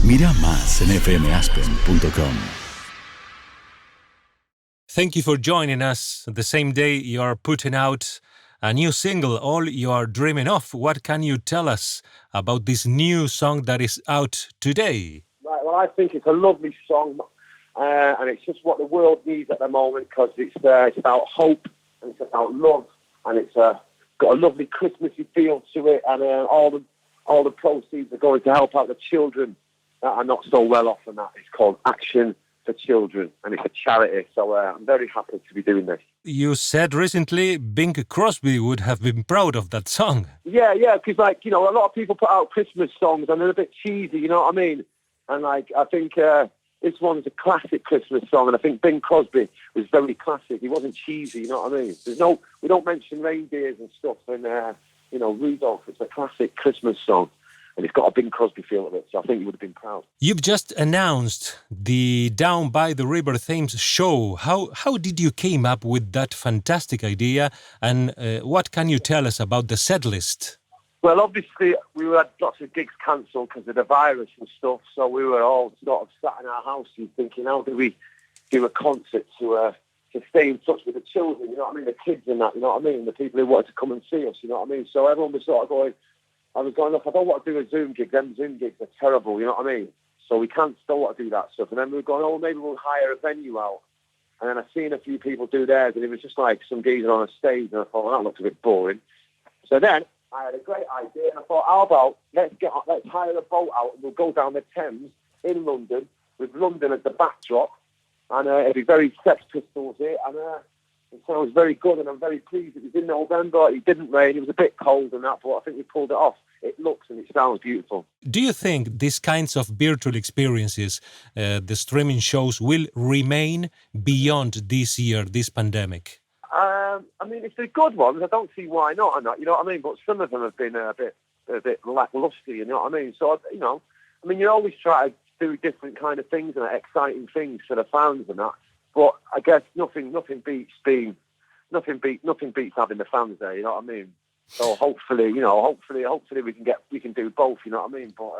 Mira más en fmaspen.com. Thank you for joining us. The same day you are putting out a new single, All You Are Dreaming Of. What can you tell us about this new song that is out today? Right, well, I think it's a lovely song, and it's just what the world needs at the moment, because it's about hope, and it's about love, and it's got a lovely Christmassy feel to it, and all the proceeds are going to help out the children that are not so well off, and that it's called Action for Children, and it's a charity, so I'm very happy to be doing this. You said recently Bing Crosby would have been proud of that song. Yeah, because, like, you know, a lot of people put out Christmas songs and they're a bit cheesy, you know what I mean? And, like, I think this one's a classic Christmas song, and I think Bing Crosby was very classic. He wasn't cheesy, you know what I mean? We don't mention reindeers and stuff, and, you know, Rudolph, it's a classic Christmas song. And it's got a Bing Crosby feel of it, so I think he would have been proud. You've just announced the Down by the River Thames show. How did you came up with that fantastic idea, and what can you tell us about the set list? Well, obviously, we had lots of gigs cancelled because of the virus and stuff, so we were all sort of sat in our houses thinking, how do we do a concert to stay in touch with the children, you know what I mean, the kids and that, you know what I mean, the people who wanted to come and see us, you know what I mean? So everyone was sort of going, look, I don't want to do a Zoom gig. Them Zoom gigs are terrible, you know what I mean? So we don't want to do that stuff. And then we were going, maybe we'll hire a venue out. And then I seen a few people do theirs, and it was just like some geezer on a stage, and I thought, well, that looks a bit boring. So then I had a great idea, and I thought, how about let's hire a boat out, and we'll go down the Thames in London, with London as the backdrop, and it'd be very Sex Pistols here, and it sounds very good, and I'm very pleased. It was in November, it didn't rain, it was a bit cold and that, but I think we pulled it off. It looks and it sounds beautiful. Do you think these kinds of virtual experiences, the streaming shows, will remain beyond this year, this pandemic? I mean, if they're good ones, I don't see why not or not, you know what I mean? But some of them have been a bit lacklustre, you know what I mean? So, you know, I mean, you always try to do different kind of things and exciting things for the fans and that. But I guess nothing beats having the fans there. You know what I mean? So hopefully we can do both. You know what I mean? But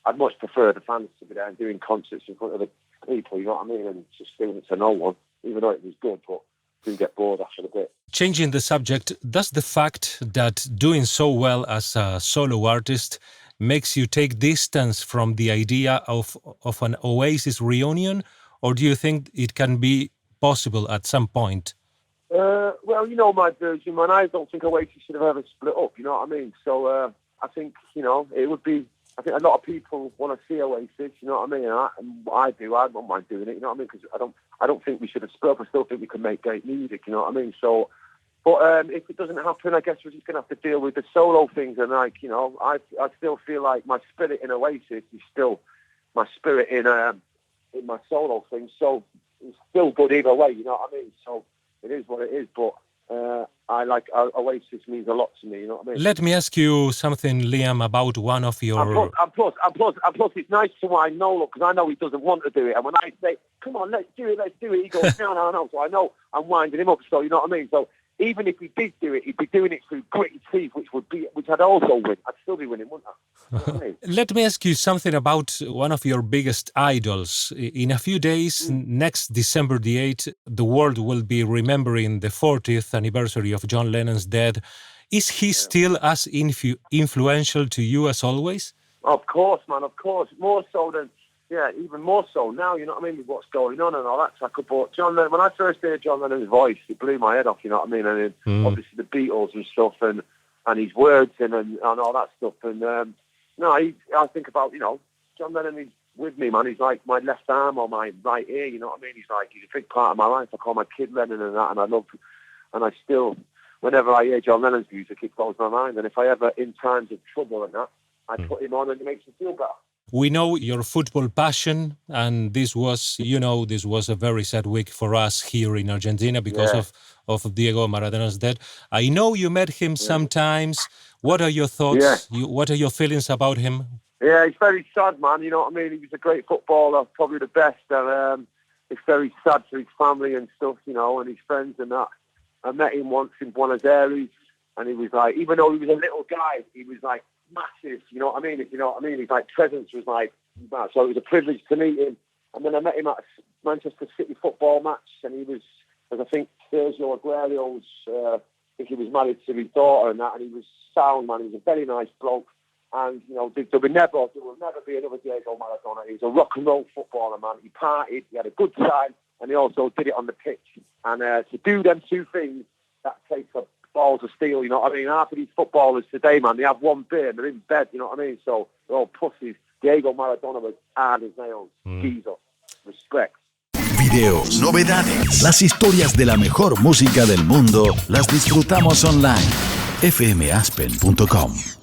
I'd much prefer the fans to be there and doing concerts in front of the people. You know what I mean? And just doing it to no one, even though it was good, but didn't get bored after a bit. Changing the subject, does the fact that doing so well as a solo artist makes you take distance from the idea of an Oasis reunion? Or do you think it can be possible at some point? Well, you know my version, man. I don't think Oasis should have ever split up, you know what I mean? So I think, you know, it would be... I think a lot of people want to see Oasis, you know what I mean? And I do. I don't mind doing it, you know what I mean? Because I don't think we should have split up. I still think we can make great music, you know what I mean? So, but if it doesn't happen, I guess we're just going to have to deal with the solo things. And, like, you know, I still feel like my spirit in Oasis is still my spirit in my solo thing, so it's still good either way, you know what I mean? So it is what it is, but Oasis means a lot to me, you know what I mean? Let me ask you something, Liam, about one of your... And plus, it's nice to wind Noel up, because I know he doesn't want to do it, and when I say, come on, let's do it, he goes, no, so I know I'm winding him up, so you know what I mean? So even if he did do it, he'd be doing it through gritty teeth, which I'd also win. I'd still be winning, wouldn't I? You know what I mean? Let me ask you something about one of your biggest idols. In a few days, next December the 8th, the world will be remembering the 40th anniversary of John Lennon's death. Is he still as influential to you as always? Of course, man, of course. More so than... Yeah, even more so now, you know what I mean, with what's going on and all that. So but John Lennon, when I first heard John Lennon's voice, it blew my head off, you know what I mean? And then obviously the Beatles and stuff, and his words and all that stuff. And I think about, you know, John Lennon is with me, man. He's like my left arm or my right ear, you know what I mean? He's a big part of my life. I call my kid Lennon and that, and I still, whenever I hear John Lennon's music, it blows my mind. And if I ever, in times of trouble and that, I put him on and it makes me feel better. We know your football passion, and this was a very sad week for us here in Argentina because of Diego Maradona's death. I know you met him sometimes. What are your thoughts? What are your feelings about him? Yeah, he's very sad, man. You know what I mean? He was a great footballer, probably the best. And it's very sad for his family and stuff, you know, and his friends and that. I met him once in Buenos Aires, and he was like, even though he was a little guy, he was like massive, you know what I mean? If you know what I mean, his like presence was like So it was a privilege to meet him. And then I met him at a Manchester City football match, and he was, as I think Sergio Aguero's, I think he was married to his daughter and that, and he was sound, man. He was a very nice bloke. And, you know, there will never be another Diego Maradona. He was a rock and roll footballer, man. He partied, he had a good time, and he also did it on the pitch. And to do them two things, that takes a balls of steel, you know what I mean? Half of these footballers today, man, they have one beer and they're in bed, you know what I mean? So they're all pussies. Diego Maradona was hard as nails. Jesus. Respect. Videos, novedades, las historias de la mejor música del mundo las disfrutamos online. fmaspen.com